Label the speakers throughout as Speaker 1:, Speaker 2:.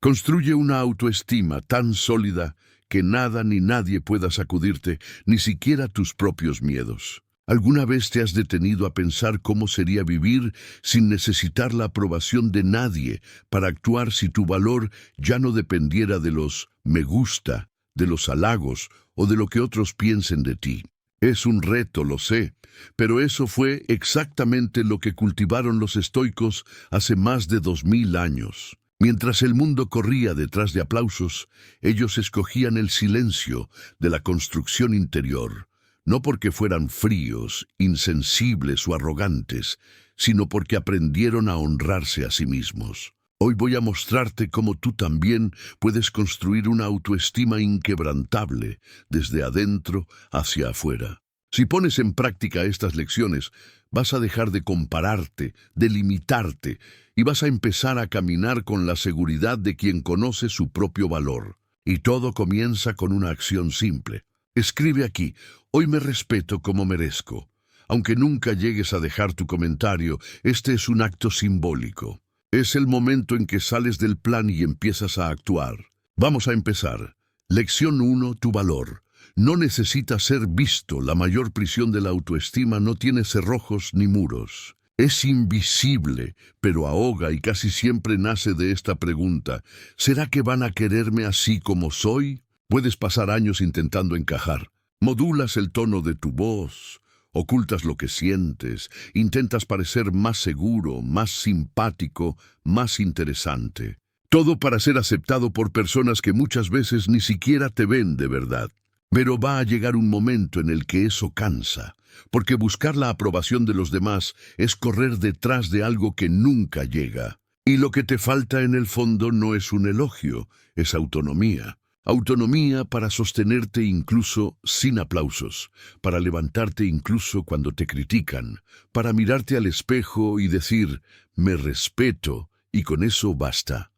Speaker 1: Construye una autoestima tan sólida que nada ni nadie pueda sacudirte, ni siquiera tus propios miedos. ¿Alguna vez te has detenido a pensar cómo sería vivir sin necesitar la aprobación de nadie para actuar si tu valor ya no dependiera de los me gusta, de los halagos o de lo que otros piensen de ti? Es un reto, lo sé, pero eso fue exactamente lo que cultivaron los estoicos hace más de 2000 años. Mientras el mundo corría detrás de aplausos, ellos escogían el silencio de la construcción interior, no porque fueran fríos, insensibles o arrogantes, sino porque aprendieron a honrarse a sí mismos. Hoy voy a mostrarte cómo tú también puedes construir una autoestima inquebrantable desde adentro hacia afuera. Si pones en práctica estas lecciones, vas a dejar de compararte, de limitarte, y vas a empezar a caminar con la seguridad de quien conoce su propio valor. Y todo comienza con una acción simple. Escribe aquí: hoy me respeto como merezco. Aunque nunca llegues a dejar tu comentario, este es un acto simbólico. Es el momento en que sales del plan y empiezas a actuar. Vamos a empezar. Lección 1. Tu valor. No necesita ser visto. La mayor prisión de la autoestima no tiene cerrojos ni muros. Es invisible, pero ahoga y casi siempre nace de esta pregunta: ¿será que van a quererme así como soy? Puedes pasar años intentando encajar. Modulas el tono de tu voz, ocultas lo que sientes, intentas parecer más seguro, más simpático, más interesante. Todo para ser aceptado por personas que muchas veces ni siquiera te ven de verdad. Pero va a llegar un momento en el que eso cansa, porque buscar la aprobación de los demás es correr detrás de algo que nunca llega. Y lo que te falta en el fondo no es un elogio, es autonomía. Autonomía para sostenerte incluso sin aplausos, para levantarte incluso cuando te critican, para mirarte al espejo y decir, me respeto, y con eso basta.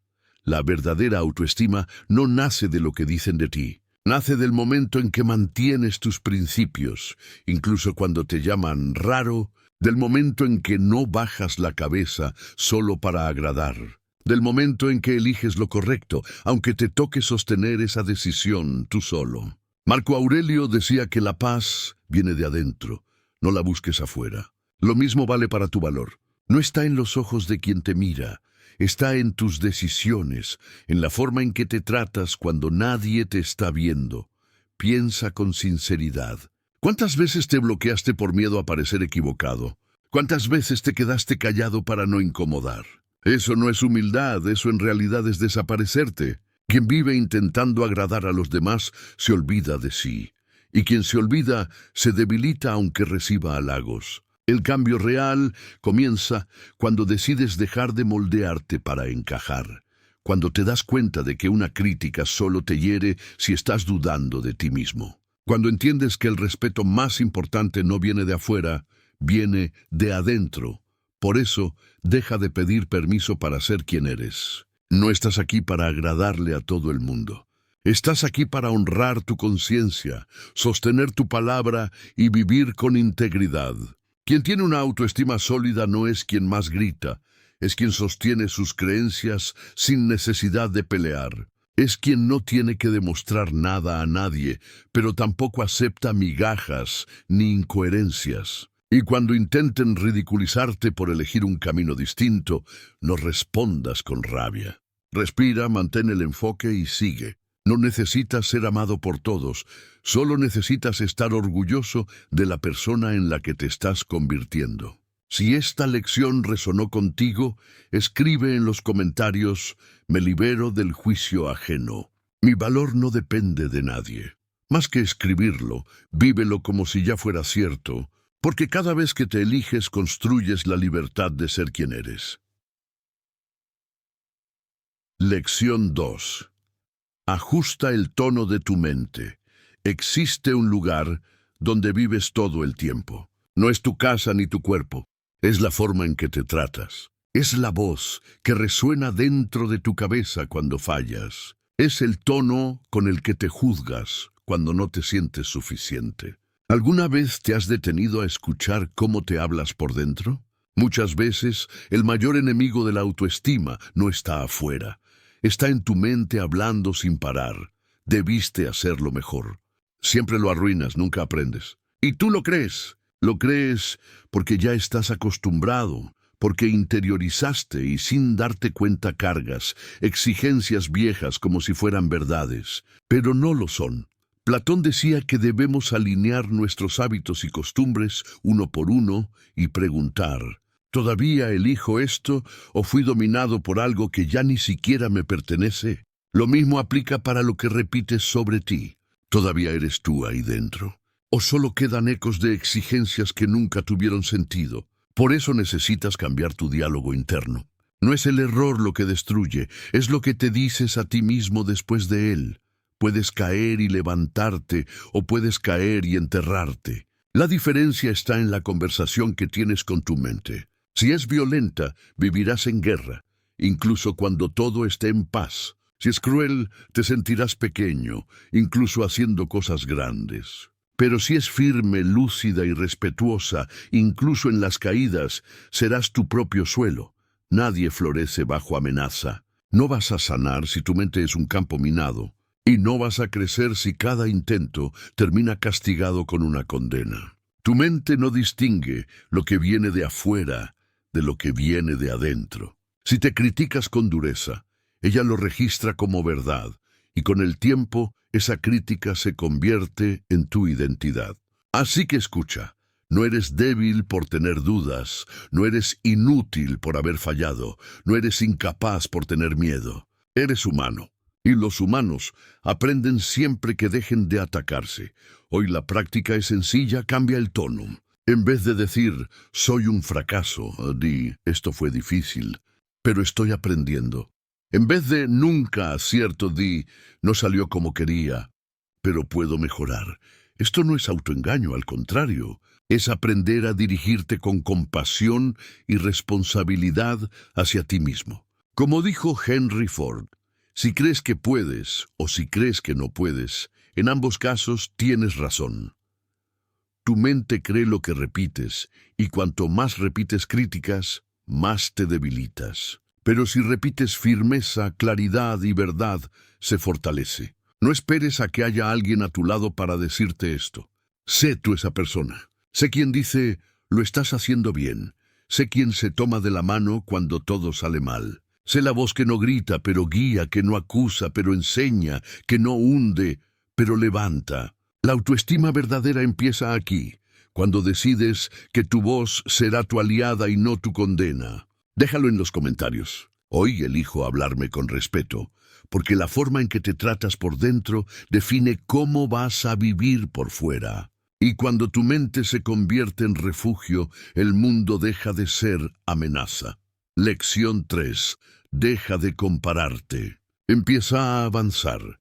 Speaker 1: La verdadera autoestima no nace de lo que dicen de ti. Nace del momento en que mantienes tus principios, incluso cuando te llaman raro, del momento en que no bajas la cabeza solo para agradar, del momento en que eliges lo correcto, aunque te toque sostener esa decisión tú solo. Marco Aurelio decía que la paz viene de adentro, no la busques afuera. Lo mismo vale para tu valor. No está en los ojos de quien te mira, está en tus decisiones, en la forma en que te tratas cuando nadie te está viendo. Piensa con sinceridad. ¿Cuántas veces te bloqueaste por miedo a parecer equivocado? ¿Cuántas veces te quedaste callado para no incomodar? Eso no es humildad, eso en realidad es desaparecerte. Quien vive intentando agradar a los demás se olvida de sí. Y quien se olvida se debilita aunque reciba halagos. El cambio real comienza cuando decides dejar de moldearte para encajar, cuando te das cuenta de que una crítica solo te hiere si estás dudando de ti mismo, cuando entiendes que el respeto más importante no viene de afuera, viene de adentro. Por eso, deja de pedir permiso para ser quien eres. No estás aquí para agradarle a todo el mundo. Estás aquí para honrar tu conciencia, sostener tu palabra y vivir con integridad. Quien tiene una autoestima sólida no es quien más grita, es quien sostiene sus creencias sin necesidad de pelear. Es quien no tiene que demostrar nada a nadie, pero tampoco acepta migajas ni incoherencias. Y cuando intenten ridiculizarte por elegir un camino distinto, no respondas con rabia. Respira, mantén el enfoque y sigue. No necesitas ser amado por todos, solo necesitas estar orgulloso de la persona en la que te estás convirtiendo. Si esta lección resonó contigo, escribe en los comentarios: me libero del juicio ajeno. Mi valor no depende de nadie. Más que escribirlo, vívelo como si ya fuera cierto, porque cada vez que te eliges construyes la libertad de ser quien eres. Lección 2. Ajusta el tono de tu mente. Existe un lugar donde vives todo el tiempo. No es tu casa ni tu cuerpo, es la forma en que te tratas. Es la voz que resuena dentro de tu cabeza cuando fallas. Es el tono con el que te juzgas cuando no te sientes suficiente. ¿Alguna vez te has detenido a escuchar cómo te hablas por dentro? Muchas veces, el mayor enemigo de la autoestima no está afuera. Está en tu mente hablando sin parar. Debiste hacerlo mejor. Siempre lo arruinas, nunca aprendes. Y tú lo crees. Lo crees porque ya estás acostumbrado, porque interiorizaste y sin darte cuenta cargas, exigencias viejas como si fueran verdades, pero no lo son. Platón decía que debemos alinear nuestros hábitos y costumbres uno por uno y preguntar, ¿todavía elijo esto o fui dominado por algo que ya ni siquiera me pertenece? Lo mismo aplica para lo que repites sobre ti. ¿Todavía eres tú ahí dentro? ¿O solo quedan ecos de exigencias que nunca tuvieron sentido? Por eso necesitas cambiar tu diálogo interno. No es el error lo que destruye, es lo que te dices a ti mismo después de él. Puedes caer y levantarte, o puedes caer y enterrarte. La diferencia está en la conversación que tienes con tu mente. Si es violenta, vivirás en guerra, incluso cuando todo esté en paz. Si es cruel, te sentirás pequeño, incluso haciendo cosas grandes. Pero si es firme, lúcida y respetuosa, incluso en las caídas, serás tu propio suelo. Nadie florece bajo amenaza. No vas a sanar si tu mente es un campo minado. Y no vas a crecer si cada intento termina castigado con una condena. Tu mente no distingue lo que viene de afuera de lo que viene de adentro. Si te criticas con dureza, ella lo registra como verdad, y con el tiempo esa crítica se convierte en tu identidad. Así que escucha, no eres débil por tener dudas, no eres inútil por haber fallado, no eres incapaz por tener miedo. Eres humano. Y los humanos aprenden siempre que dejen de atacarse. Hoy la práctica es sencilla, cambia el tono. En vez de decir, soy un fracaso, di, esto fue difícil, pero estoy aprendiendo. En vez de nunca acierto, di, no salió como quería, pero puedo mejorar. Esto no es autoengaño, al contrario, es aprender a dirigirte con compasión y responsabilidad hacia ti mismo. Como dijo Henry Ford, si crees que puedes o si crees que no puedes, en ambos casos tienes razón. Tu mente cree lo que repites, y cuanto más repites críticas, más te debilitas. Pero si repites firmeza, claridad y verdad, se fortalece. No esperes a que haya alguien a tu lado para decirte esto. Sé tú esa persona. Sé quien dice, lo estás haciendo bien. Sé quien se toma de la mano cuando todo sale mal. Sé la voz que no grita, pero guía, que no acusa, pero enseña, que no hunde, pero levanta. La autoestima verdadera empieza aquí, cuando decides que tu voz será tu aliada y no tu condena. Déjalo en los comentarios. Hoy elijo hablarme con respeto, porque la forma en que te tratas por dentro define cómo vas a vivir por fuera. Y cuando tu mente se convierte en refugio, el mundo deja de ser amenaza. Lección 3. Deja de compararte. Empieza a avanzar.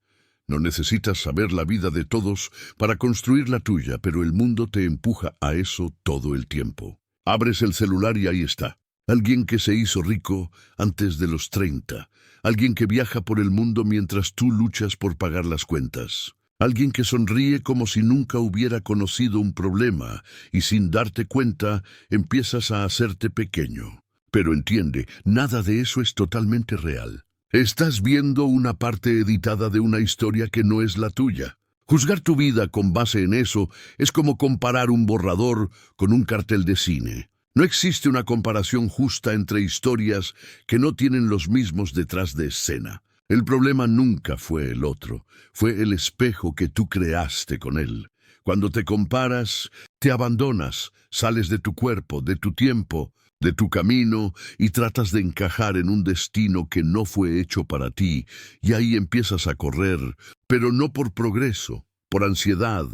Speaker 1: No necesitas saber la vida de todos para construir la tuya, pero el mundo te empuja a eso todo el tiempo. Abres el celular y ahí está. Alguien que se hizo rico antes de los 30. Alguien que viaja por el mundo mientras tú luchas por pagar las cuentas. Alguien que sonríe como si nunca hubiera conocido un problema y sin darte cuenta empiezas a hacerte pequeño. Pero entiende, nada de eso es totalmente real. Estás viendo una parte editada de una historia que no es la tuya. Juzgar tu vida con base en eso es como comparar un borrador con un cartel de cine. No existe una comparación justa entre historias que no tienen los mismos detrás de escena. El problema nunca fue el otro, fue el espejo que tú creaste con él. Cuando te comparas, te abandonas, sales de tu cuerpo, de tu tiempo, de tu camino y tratas de encajar en un destino que no fue hecho para ti, y ahí empiezas a correr, pero no por progreso, por ansiedad.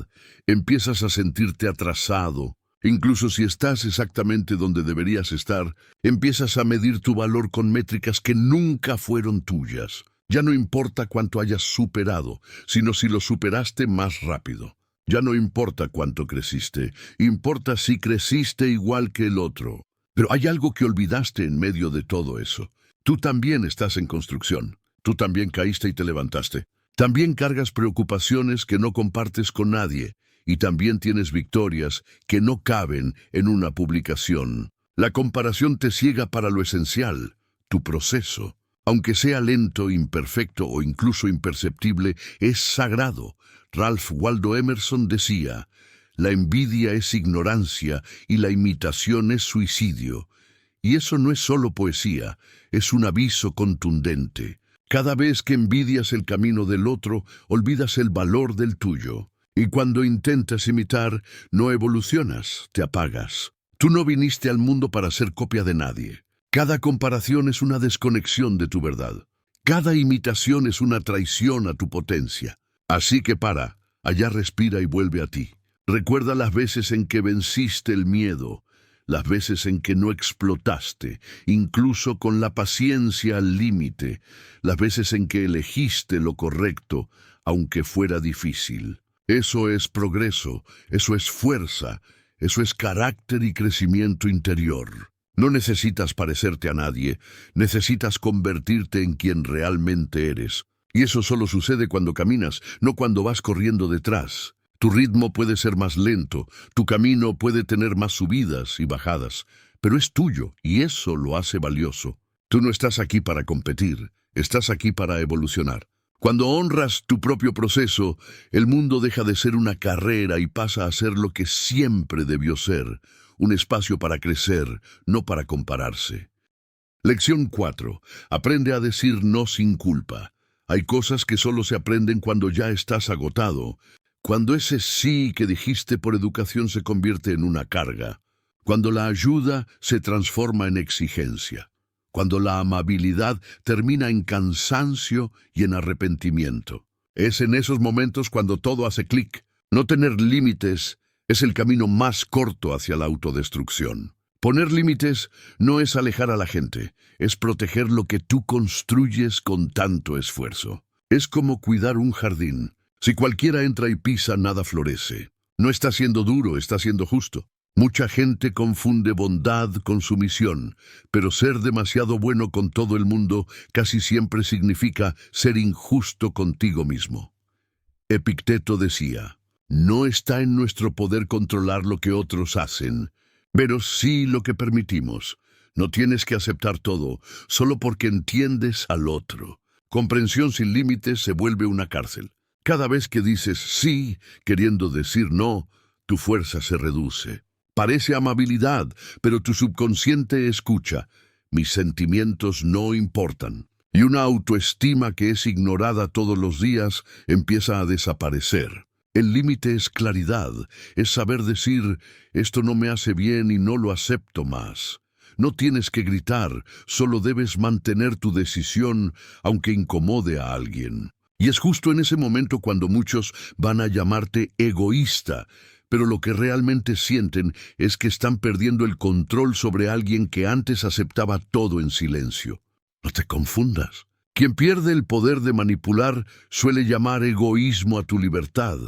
Speaker 1: Empiezas a sentirte atrasado. Incluso si estás exactamente donde deberías estar, empiezas a medir tu valor con métricas que nunca fueron tuyas. Ya no importa cuánto hayas superado, sino si lo superaste más rápido. Ya no importa cuánto creciste, importa si creciste igual que el otro. Pero hay algo que olvidaste en medio de todo eso. Tú también estás en construcción. Tú también caíste y te levantaste. También cargas preocupaciones que no compartes con nadie. Y también tienes victorias que no caben en una publicación. La comparación te ciega para lo esencial, tu proceso. Aunque sea lento, imperfecto o incluso imperceptible, es sagrado. Ralph Waldo Emerson decía, la envidia es ignorancia y la imitación es suicidio. Y eso no es solo poesía, es un aviso contundente. Cada vez que envidias el camino del otro, olvidas el valor del tuyo. Y cuando intentas imitar, no evolucionas, te apagas. Tú no viniste al mundo para ser copia de nadie. Cada comparación es una desconexión de tu verdad. Cada imitación es una traición a tu potencia. Así que para, allá respira y vuelve a ti. Recuerda las veces en que venciste el miedo, las veces en que no explotaste, incluso con la paciencia al límite, las veces en que elegiste lo correcto, aunque fuera difícil. Eso es progreso, eso es fuerza, eso es carácter y crecimiento interior. No necesitas parecerte a nadie, necesitas convertirte en quien realmente eres. Y eso solo sucede cuando caminas, no cuando vas corriendo detrás. Tu ritmo puede ser más lento, tu camino puede tener más subidas y bajadas, pero es tuyo y eso lo hace valioso. Tú no estás aquí para competir, estás aquí para evolucionar. Cuando honras tu propio proceso, el mundo deja de ser una carrera y pasa a ser lo que siempre debió ser, un espacio para crecer, no para compararse. Lección 4. Aprende a decir no sin culpa. Hay cosas que solo se aprenden cuando ya estás agotado, cuando ese sí que dijiste por educación se convierte en una carga, cuando la ayuda se transforma en exigencia, cuando la amabilidad termina en cansancio y en arrepentimiento. Es en esos momentos cuando todo hace clic. No tener límites es el camino más corto hacia la autodestrucción. Poner límites no es alejar a la gente, es proteger lo que tú construyes con tanto esfuerzo. Es como cuidar un jardín. Si cualquiera entra y pisa, nada florece. No está siendo duro, está siendo justo. Mucha gente confunde bondad con sumisión, pero ser demasiado bueno con todo el mundo casi siempre significa ser injusto contigo mismo. Epicteto decía, no está en nuestro poder controlar lo que otros hacen, pero sí lo que permitimos. No tienes que aceptar todo, solo porque entiendes al otro. Comprensión sin límites se vuelve una cárcel. Cada vez que dices sí, queriendo decir no, tu fuerza se reduce. Parece amabilidad, pero tu subconsciente escucha. Mis sentimientos no importan. Y una autoestima que es ignorada todos los días empieza a desaparecer. El límite es claridad, es saber decir, esto no me hace bien y no lo acepto más. No tienes que gritar, solo debes mantener tu decisión, aunque incomode a alguien. Y es justo en ese momento cuando muchos van a llamarte egoísta, pero lo que realmente sienten es que están perdiendo el control sobre alguien que antes aceptaba todo en silencio. No te confundas. Quien pierde el poder de manipular suele llamar egoísmo a tu libertad.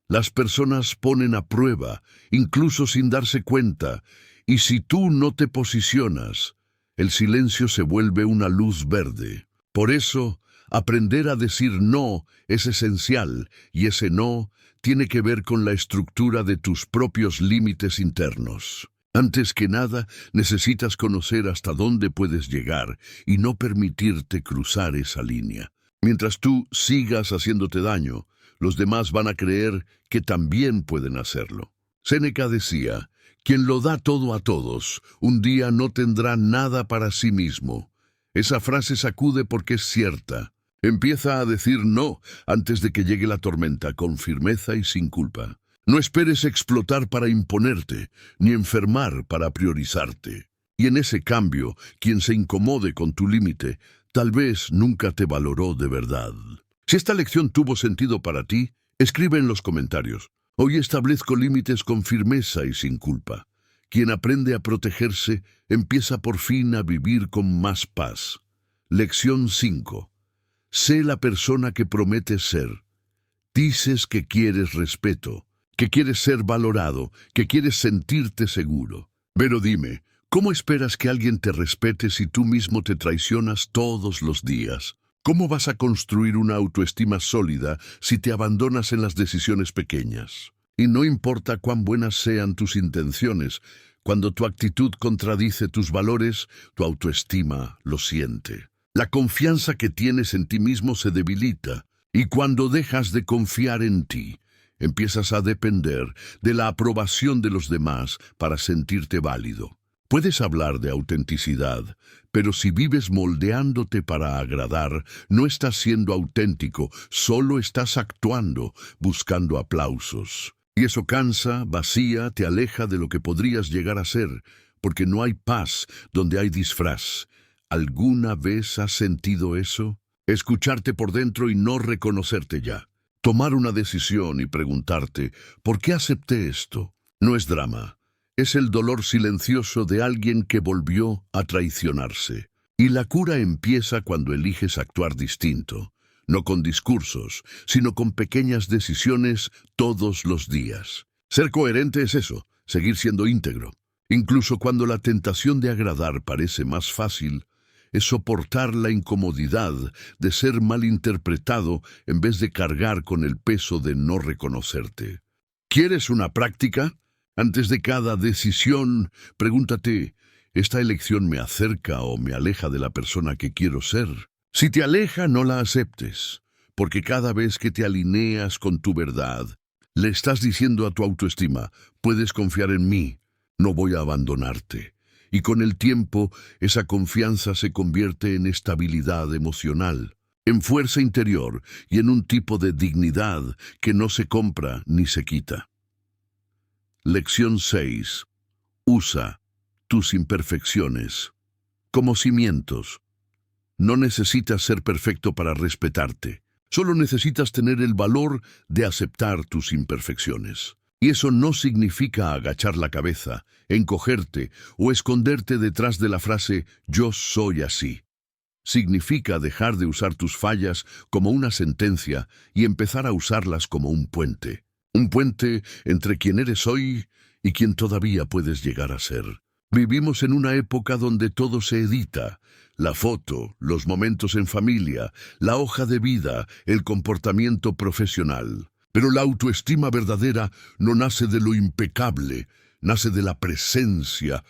Speaker 1: Las personas ponen a prueba, incluso sin darse cuenta, y si tú no te posicionas, el silencio se vuelve una luz verde. Por eso, aprender a decir no es esencial, y ese no tiene que ver con la estructura de tus propios límites internos. Antes que nada, necesitas conocer hasta dónde puedes llegar y no permitirte cruzar esa línea. Mientras tú sigas haciéndote daño, los demás van a creer que también pueden hacerlo. Séneca decía, quien lo da todo a todos, un día no tendrá nada para sí mismo. Esa frase sacude porque es cierta. Empieza a decir no antes de que llegue la tormenta, con firmeza y sin culpa. No esperes explotar para imponerte, ni enfermar para priorizarte. Y en ese cambio, quien se incomode con tu límite, tal vez nunca te valoró de verdad. Si esta lección tuvo sentido para ti, escribe en los comentarios. Hoy establezco límites con firmeza y sin culpa. Quien aprende a protegerse, empieza por fin a vivir con más paz. Lección 5. Sé la persona que prometes ser. Dices que quieres respeto, que quieres ser valorado, que quieres sentirte seguro. Pero dime, ¿cómo esperas que alguien te respete si tú mismo te traicionas todos los días? ¿Cómo vas a construir una autoestima sólida si te abandonas en las decisiones pequeñas? Y no importa cuán buenas sean tus intenciones, cuando tu actitud contradice tus valores, tu autoestima lo siente. La confianza que tienes en ti mismo se debilita, y cuando dejas de confiar en ti, empiezas a depender de la aprobación de los demás para sentirte válido. Puedes hablar de autenticidad, pero si vives moldeándote para agradar, no estás siendo auténtico, solo estás actuando, buscando aplausos. Y eso cansa, vacía, te aleja de lo que podrías llegar a ser, porque no hay paz donde hay disfraz. ¿Alguna vez has sentido eso? Escucharte por dentro y no reconocerte ya. Tomar una decisión y preguntarte, ¿por qué acepté esto? No es drama. Es el dolor silencioso de alguien que volvió a traicionarse. Y la cura empieza cuando eliges actuar distinto, no con discursos, sino con pequeñas decisiones todos los días. Ser coherente es eso, seguir siendo íntegro. Incluso cuando la tentación de agradar parece más fácil, es soportar la incomodidad de ser malinterpretado en vez de cargar con el peso de no reconocerte. ¿Quieres una práctica? Antes de cada decisión, pregúntate, ¿esta elección me acerca o me aleja de la persona que quiero ser? Si te aleja, no la aceptes, porque cada vez que te alineas con tu verdad, le estás diciendo a tu autoestima, puedes confiar en mí, no voy a abandonarte. Y con el tiempo, esa confianza se convierte en estabilidad emocional, en fuerza interior y en un tipo de dignidad que no se compra ni se quita. Lección 6. Usa tus imperfecciones como cimientos. No necesitas ser perfecto para respetarte. Solo necesitas tener el valor de aceptar tus imperfecciones. Y eso no significa agachar la cabeza, encogerte o esconderte detrás de la frase «yo soy así». Significa dejar de usar tus fallas como una sentencia y empezar a usarlas como un puente. Un puente entre quien eres hoy y quien todavía puedes llegar a ser. Vivimos en una época donde todo se edita. La foto, los momentos en familia, la hoja de vida, el comportamiento profesional. Pero la autoestima verdadera no nace de lo impecable, nace de la presencia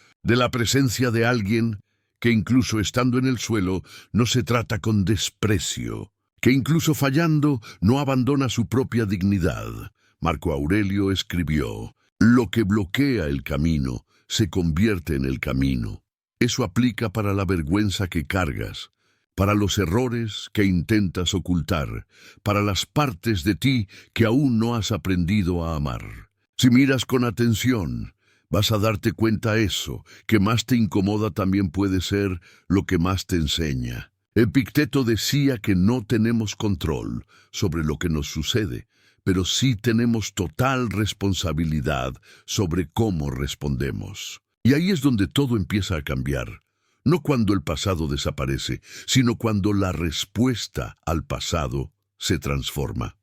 Speaker 1: de alguien que incluso estando en el suelo no se trata con desprecio, que incluso fallando no abandona su propia dignidad. Marco Aurelio escribió, lo que bloquea el camino se convierte en el camino. Eso aplica para la vergüenza que cargas, para los errores que intentas ocultar, para las partes de ti que aún no has aprendido a amar. Si miras con atención, vas a darte cuenta eso, que más te incomoda también puede ser lo que más te enseña. Epicteto decía que no tenemos control sobre lo que nos sucede, pero sí tenemos total responsabilidad sobre cómo respondemos. Y ahí es donde todo empieza a cambiar. No cuando el pasado desaparece, sino cuando la respuesta al pasado se transforma.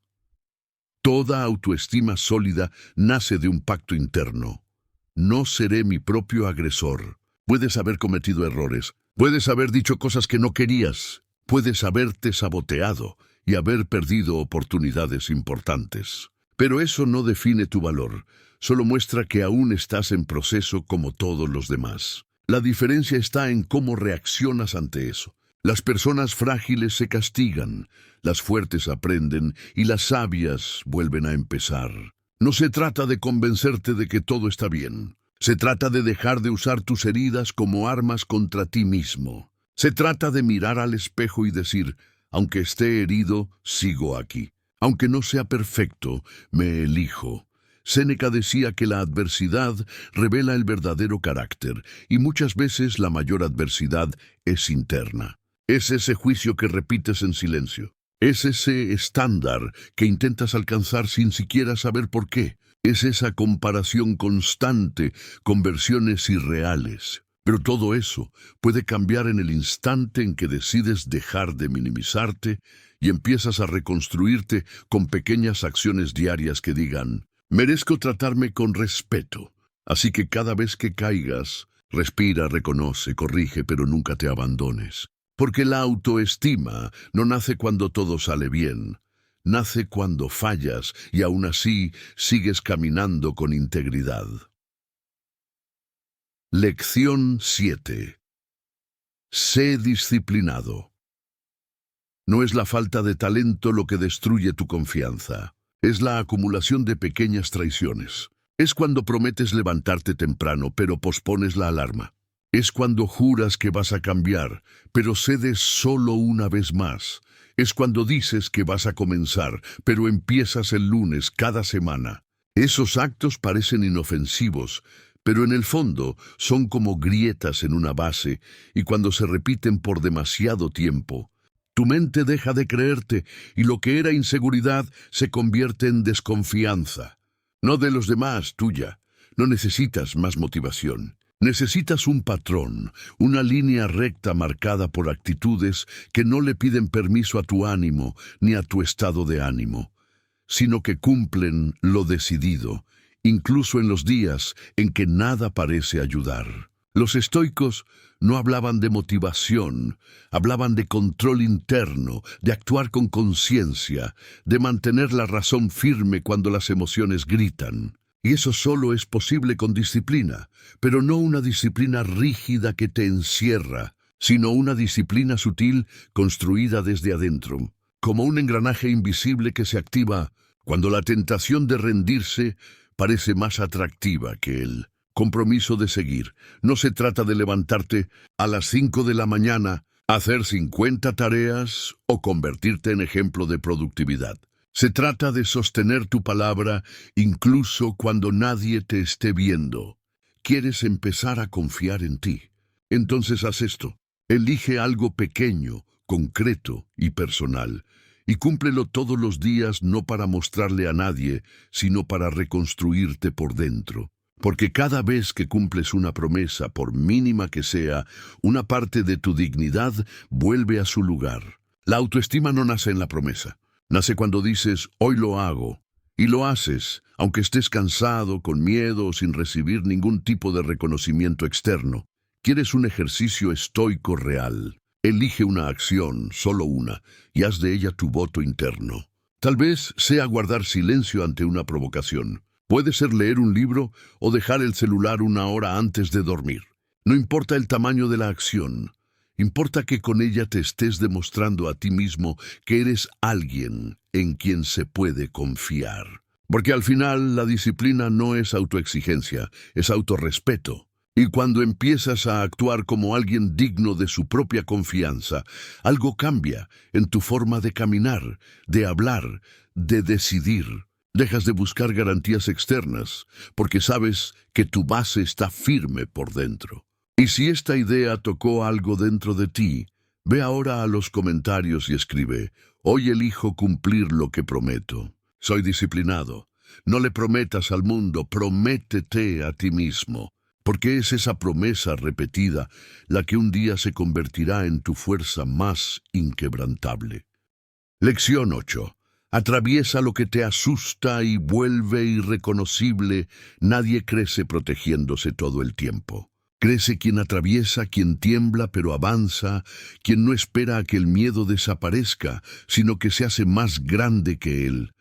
Speaker 1: Toda autoestima sólida nace de un pacto interno. No seré mi propio agresor. Puedes haber cometido errores, puedes haber dicho cosas que no querías, puedes haberte saboteado y haber perdido oportunidades importantes. Pero eso no define tu valor, solo muestra que aún estás en proceso como todos los demás. La diferencia está en cómo reaccionas ante eso. Las personas frágiles se castigan, las fuertes aprenden y las sabias vuelven a empezar. No se trata de convencerte de que todo está bien. Se trata de dejar de usar tus heridas como armas contra ti mismo. Se trata de mirar al espejo y decir, aunque esté herido, sigo aquí. Aunque no sea perfecto, me elijo. Séneca decía que la adversidad revela el verdadero carácter, y muchas veces la mayor adversidad es interna. Es ese juicio que repites en silencio. Es ese estándar que intentas alcanzar sin siquiera saber por qué. Es esa comparación constante con versiones irreales. Pero todo eso puede cambiar en el instante en que decides dejar de minimizarte y empiezas a reconstruirte con pequeñas acciones diarias que digan, merezco tratarme con respeto. Así que cada vez que caigas, respira, reconoce, corrige, pero nunca te abandones. Porque la autoestima no nace cuando todo sale bien. Nace cuando fallas y aún así sigues caminando con integridad. Lección 7. Sé disciplinado. No es la falta de talento lo que destruye tu confianza. Es la acumulación de pequeñas traiciones. Es cuando prometes levantarte temprano, pero pospones la alarma. Es cuando juras que vas a cambiar, pero cedes solo una vez más. Es cuando dices que vas a comenzar, pero empiezas el lunes cada semana. Esos actos parecen inofensivos, pero en el fondo son como grietas en una base, y cuando se repiten por demasiado tiempo, tu mente deja de creerte y lo que era inseguridad se convierte en desconfianza. No de los demás, tuya. No necesitas más motivación. Necesitas un patrón, una línea recta marcada por actitudes que no le piden permiso a tu ánimo ni a tu estado de ánimo, sino que cumplen lo decidido, incluso en los días en que nada parece ayudar. Los estoicos no hablaban de motivación, hablaban de control interno, de actuar con conciencia, de mantener la razón firme cuando las emociones gritan. Y eso solo es posible con disciplina, pero no una disciplina rígida que te encierra, sino una disciplina sutil construida desde adentro, como un engranaje invisible que se activa cuando la tentación de rendirse parece más atractiva que el compromiso de seguir. No se trata de levantarte a las 5 de la mañana, hacer 50 tareas o convertirte en ejemplo de productividad. Se trata de sostener tu palabra incluso cuando nadie te esté viendo. ¿Quieres empezar a confiar en ti? Entonces haz esto. Elige algo pequeño, concreto y personal, y cúmplelo todos los días no para mostrarle a nadie, sino para reconstruirte por dentro. Porque cada vez que cumples una promesa, por mínima que sea, una parte de tu dignidad vuelve a su lugar. La autoestima no nace en la promesa. Nace cuando dices, hoy lo hago, y lo haces, aunque estés cansado, con miedo o sin recibir ningún tipo de reconocimiento externo. ¿Quieres un ejercicio estoico real? Elige una acción, solo una, y haz de ella tu voto interno. Tal vez sea guardar silencio ante una provocación. Puede ser leer un libro o dejar el celular una hora antes de dormir. No importa el tamaño de la acción. Importa que con ella te estés demostrando a ti mismo que eres alguien en quien se puede confiar. Porque al final la disciplina no es autoexigencia, es autorrespeto. Y cuando empiezas a actuar como alguien digno de su propia confianza, algo cambia en tu forma de caminar, de hablar, de decidir. Dejas de buscar garantías externas, porque sabes que tu base está firme por dentro. Y si esta idea tocó algo dentro de ti, ve ahora a los comentarios y escribe, hoy elijo cumplir lo que prometo. Soy disciplinado. No le prometas al mundo, prométete a ti mismo, porque es esa promesa repetida la que un día se convertirá en tu fuerza más inquebrantable. Lección 8. Atraviesa lo que te asusta y vuelve irreconocible. Nadie crece protegiéndose todo el tiempo. Crece quien atraviesa, quien tiembla pero avanza, quien no espera a que el miedo desaparezca, sino que se hace más grande que él.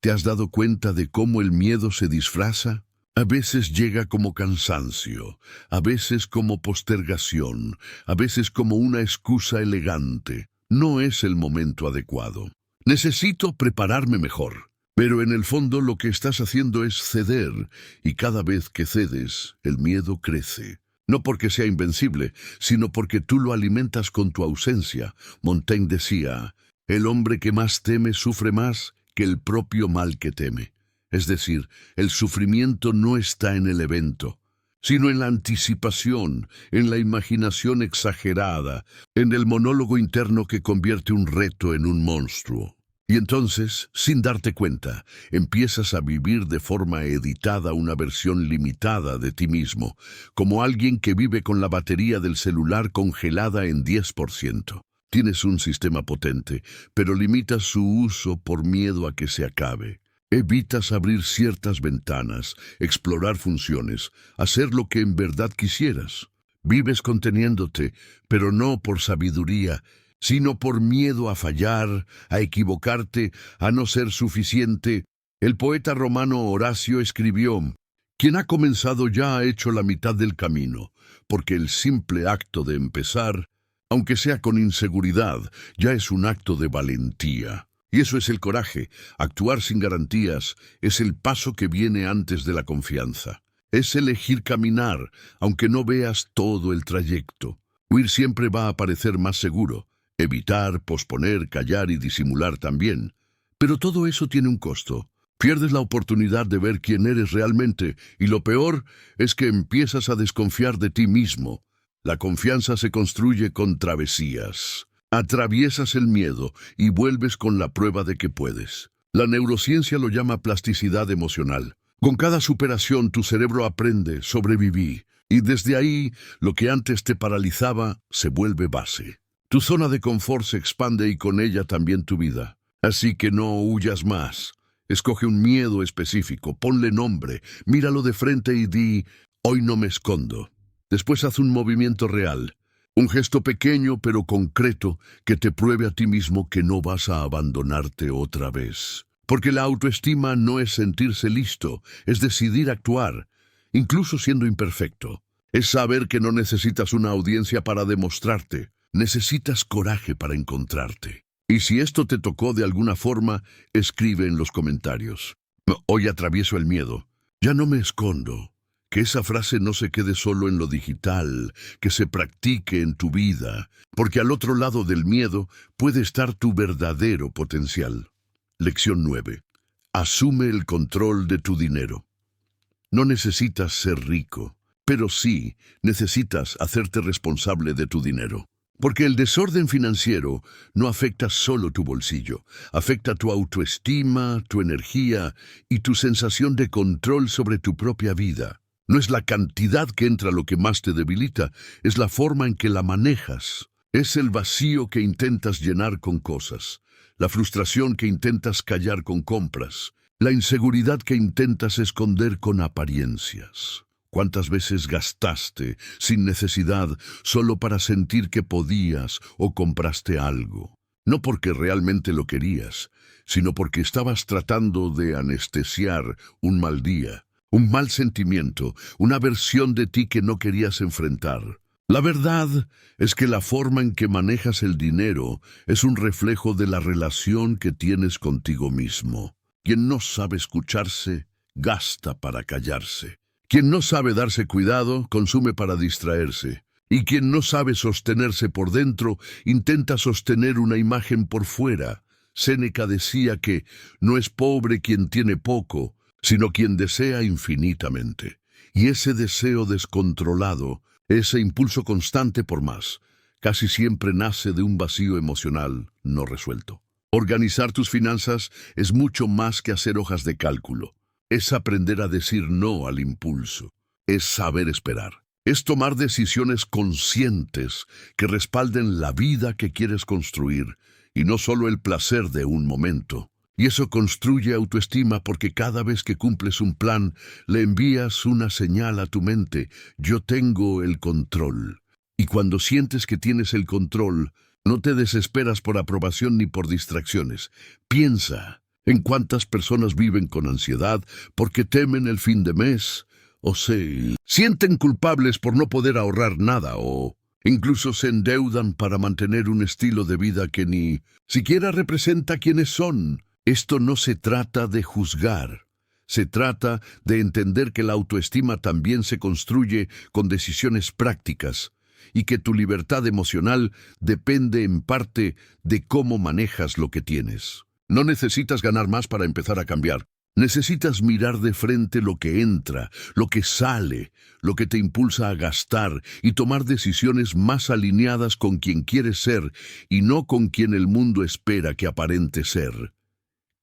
Speaker 1: ¿Te has dado cuenta de cómo el miedo se disfraza? A veces llega como cansancio, a veces como postergación, a veces como una excusa elegante. No es el momento adecuado. Necesito prepararme mejor. Pero en el fondo lo que estás haciendo es ceder, y cada vez que cedes, el miedo crece. No porque sea invencible, sino porque tú lo alimentas con tu ausencia. Montaigne decía, el hombre que más teme sufre más que el propio mal que teme. Es decir, el sufrimiento no está en el evento, sino en la anticipación, en la imaginación exagerada, en el monólogo interno que convierte un reto en un monstruo. Y entonces, sin darte cuenta, empiezas a vivir de forma editada una versión limitada de ti mismo, como alguien que vive con la batería del celular congelada en 10%. Tienes un sistema potente, pero limitas su uso por miedo a que se acabe. Evitas abrir ciertas ventanas, explorar funciones, hacer lo que en verdad quisieras. Vives conteniéndote, pero no por sabiduría, sino por miedo a fallar, a equivocarte, a no ser suficiente. El poeta romano Horacio escribió, quien ha comenzado ya ha hecho la mitad del camino, porque el simple acto de empezar aunque sea con inseguridad, ya es un acto de valentía. Y eso es el coraje. Actuar sin garantías es el paso que viene antes de la confianza. Es elegir caminar, aunque no veas todo el trayecto. Huir siempre va a parecer más seguro. Evitar, posponer, callar y disimular también. Pero todo eso tiene un costo. Pierdes la oportunidad de ver quién eres realmente, y lo peor es que empiezas a desconfiar de ti mismo. La confianza se construye con travesías. Atraviesas el miedo y vuelves con la prueba de que puedes. La neurociencia lo llama plasticidad emocional. Con cada superación tu cerebro aprende, sobreviví, y desde ahí lo que antes te paralizaba se vuelve base. Tu zona de confort se expande y con ella también tu vida. Así que no huyas más. Escoge un miedo específico, ponle nombre, míralo de frente y di, hoy no me escondo. Después haz un movimiento real. Un gesto pequeño pero concreto que te pruebe a ti mismo que no vas a abandonarte otra vez. Porque la autoestima no es sentirse listo, es decidir actuar, incluso siendo imperfecto. Es saber que no necesitas una audiencia para demostrarte, necesitas coraje para encontrarte. Y si esto te tocó de alguna forma, escribe en los comentarios. Hoy atravieso el miedo, ya no me escondo. Que esa frase no se quede solo en lo digital, que se practique en tu vida, porque al otro lado del miedo puede estar tu verdadero potencial. Lección 9. Asume el control de tu dinero. No necesitas ser rico, pero sí necesitas hacerte responsable de tu dinero. Porque el desorden financiero no afecta solo tu bolsillo, afecta tu autoestima, tu energía y tu sensación de control sobre tu propia vida. No es la cantidad que entra lo que más te debilita, es la forma en que la manejas. Es el vacío que intentas llenar con cosas, la frustración que intentas callar con compras, la inseguridad que intentas esconder con apariencias. ¿Cuántas veces gastaste sin necesidad solo para sentir que podías o compraste algo? No porque realmente lo querías, sino porque estabas tratando de anestesiar un mal día. Un mal sentimiento, una versión de ti que no querías enfrentar. La verdad es que la forma en que manejas el dinero es un reflejo de la relación que tienes contigo mismo. Quien no sabe escucharse, gasta para callarse. Quien no sabe darse cuidado, consume para distraerse. Y quien no sabe sostenerse por dentro, intenta sostener una imagen por fuera. Séneca decía que no es pobre quien tiene poco, sino quien desea infinitamente. Y ese deseo descontrolado, ese impulso constante por más, casi siempre nace de un vacío emocional no resuelto. Organizar tus finanzas es mucho más que hacer hojas de cálculo. Es aprender a decir no al impulso. Es saber esperar. Es tomar decisiones conscientes que respalden la vida que quieres construir y no solo el placer de un momento. Y eso construye autoestima porque cada vez que cumples un plan, le envías una señal a tu mente: yo tengo el control. Y cuando sientes que tienes el control, no te desesperas por aprobación ni por distracciones. Piensa en cuántas personas viven con ansiedad porque temen el fin de mes, o se sienten culpables por no poder ahorrar nada, o incluso se endeudan para mantener un estilo de vida que ni siquiera representa quiénes son. Esto no se trata de juzgar, se trata de entender que la autoestima también se construye con decisiones prácticas y que tu libertad emocional depende en parte de cómo manejas lo que tienes. No necesitas ganar más para empezar a cambiar. Necesitas mirar de frente lo que entra, lo que sale, lo que te impulsa a gastar y tomar decisiones más alineadas con quien quieres ser y no con quien el mundo espera que aparente ser.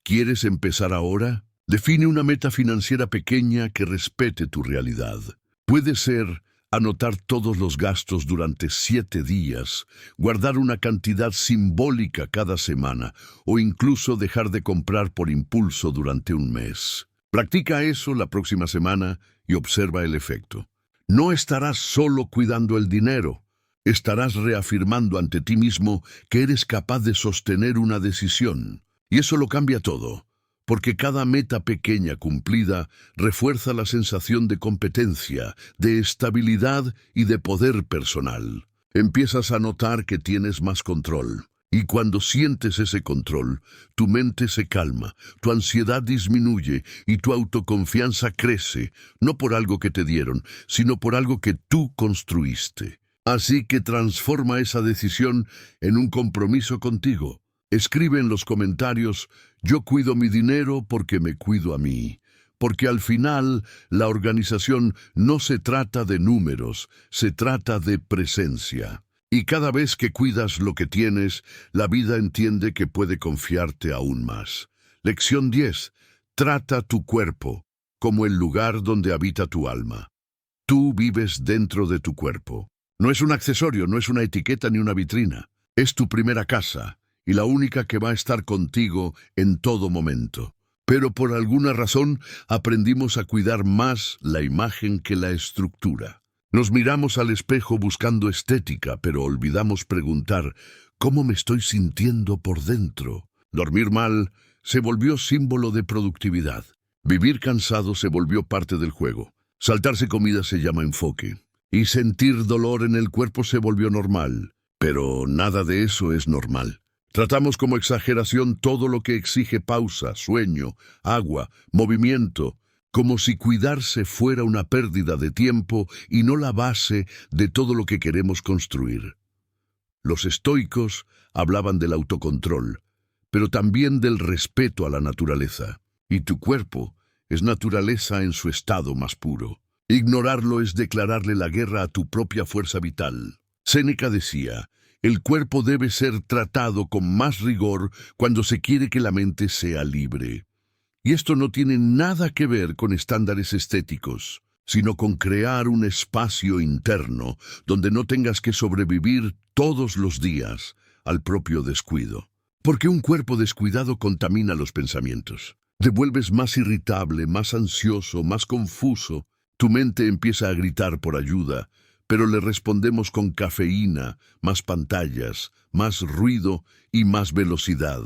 Speaker 1: ¿Quieres empezar ahora? Define una meta financiera pequeña que respete tu realidad. Puede ser anotar todos los gastos durante 7 días, guardar una cantidad simbólica cada semana o incluso dejar de comprar por impulso durante un mes. Practica eso la próxima semana y observa el efecto. No estarás solo cuidando el dinero, estarás reafirmando ante ti mismo que eres capaz de sostener una decisión. Y eso lo cambia todo, porque cada meta pequeña cumplida refuerza la sensación de competencia, de estabilidad y de poder personal. Empiezas a notar que tienes más control. Y cuando sientes ese control, tu mente se calma, tu ansiedad disminuye y tu autoconfianza crece, no por algo que te dieron, sino por algo que tú construiste. Así que transforma esa decisión en un compromiso contigo. Escribe en los comentarios: yo cuido mi dinero porque me cuido a mí. Porque al final, la organización no se trata de números, se trata de presencia. Y cada vez que cuidas lo que tienes, la vida entiende que puede confiarte aún más. Lección 10. Trata tu cuerpo como el lugar donde habita tu alma. Tú vives dentro de tu cuerpo. No es un accesorio, no es una etiqueta ni una vitrina. Es tu primera casa y la única que va a estar contigo en todo momento. Pero por alguna razón aprendimos a cuidar más la imagen que la estructura. Nos miramos al espejo buscando estética, pero olvidamos preguntar: ¿cómo me estoy sintiendo por dentro? Dormir mal se volvió símbolo de productividad. Vivir cansado se volvió parte del juego. Saltarse comida se llama enfoque. Y sentir dolor en el cuerpo se volvió normal. Pero nada de eso es normal. Tratamos como exageración todo lo que exige pausa, sueño, agua, movimiento, como si cuidarse fuera una pérdida de tiempo y no la base de todo lo que queremos construir. Los estoicos hablaban del autocontrol, pero también del respeto a la naturaleza. Y tu cuerpo es naturaleza en su estado más puro. Ignorarlo es declararle la guerra a tu propia fuerza vital. Séneca decía: el cuerpo debe ser tratado con más rigor cuando se quiere que la mente sea libre. Y esto no tiene nada que ver con estándares estéticos, sino con crear un espacio interno donde no tengas que sobrevivir todos los días al propio descuido. Porque un cuerpo descuidado contamina los pensamientos. Te vuelves más irritable, más ansioso, más confuso. Tu mente empieza a gritar por ayuda, pero le respondemos con cafeína, más pantallas, más ruido y más velocidad.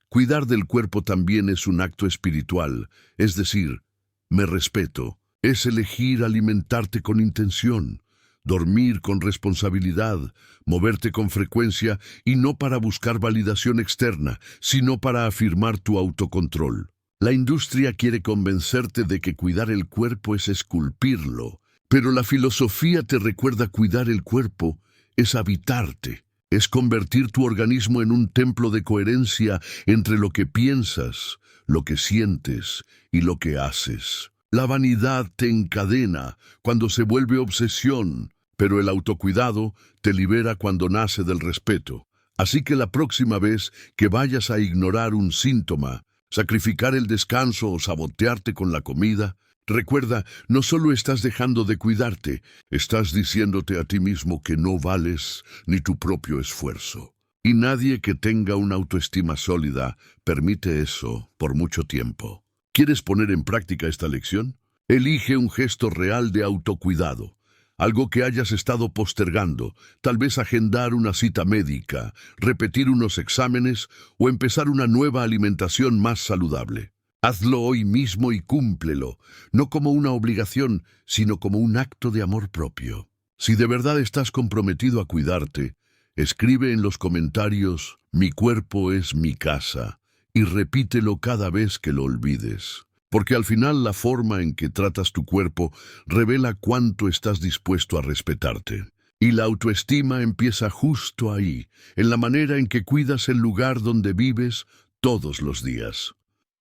Speaker 1: Cuidar del cuerpo también es un acto espiritual, es decir, me respeto, es elegir alimentarte con intención, dormir con responsabilidad, moverte con frecuencia y no para buscar validación externa, sino para afirmar tu autocontrol. La industria quiere convencerte de que cuidar el cuerpo es esculpirlo, pero la filosofía te recuerda: cuidar el cuerpo es habitarte. Es convertir tu organismo en un templo de coherencia entre lo que piensas, lo que sientes y lo que haces. La vanidad te encadena cuando se vuelve obsesión, pero el autocuidado te libera cuando nace del respeto. Así que la próxima vez que vayas a ignorar un síntoma, sacrificar el descanso o sabotearte con la comida, recuerda: no solo estás dejando de cuidarte, estás diciéndote a ti mismo que no vales ni tu propio esfuerzo. Y nadie que tenga una autoestima sólida permite eso por mucho tiempo. ¿Quieres poner en práctica esta lección? Elige un gesto real de autocuidado, algo que hayas estado postergando, tal vez agendar una cita médica, repetir unos exámenes o empezar una nueva alimentación más saludable. Hazlo hoy mismo y cúmplelo, no como una obligación, sino como un acto de amor propio. Si de verdad estás comprometido a cuidarte, escribe en los comentarios: mi cuerpo es mi casa, y repítelo cada vez que lo olvides. Porque al final la forma en que tratas tu cuerpo revela cuánto estás dispuesto a respetarte. Y la autoestima empieza justo ahí, en la manera en que cuidas el lugar donde vives todos los días.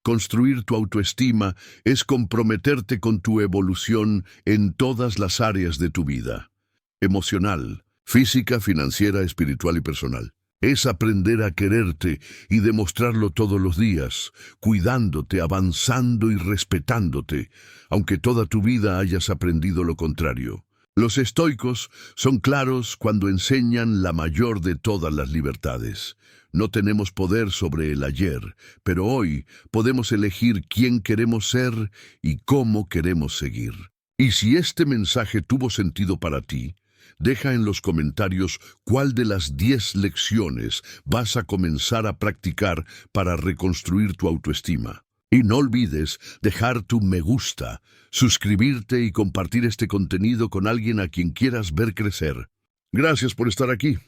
Speaker 1: Construir tu autoestima es comprometerte con tu evolución en todas las áreas de tu vida: emocional, física, financiera, espiritual y personal. Es aprender a quererte y demostrarlo todos los días, cuidándote, avanzando y respetándote, aunque toda tu vida hayas aprendido lo contrario. Los estoicos son claros cuando enseñan la mayor de todas las libertades. No tenemos poder sobre el ayer, pero hoy podemos elegir quién queremos ser y cómo queremos seguir. Y si este mensaje tuvo sentido para ti, deja en los comentarios cuál de las 10 lecciones vas a comenzar a practicar para reconstruir tu autoestima. Y no olvides dejar tu me gusta, suscribirte y compartir este contenido con alguien a quien quieras ver crecer. Gracias por estar aquí.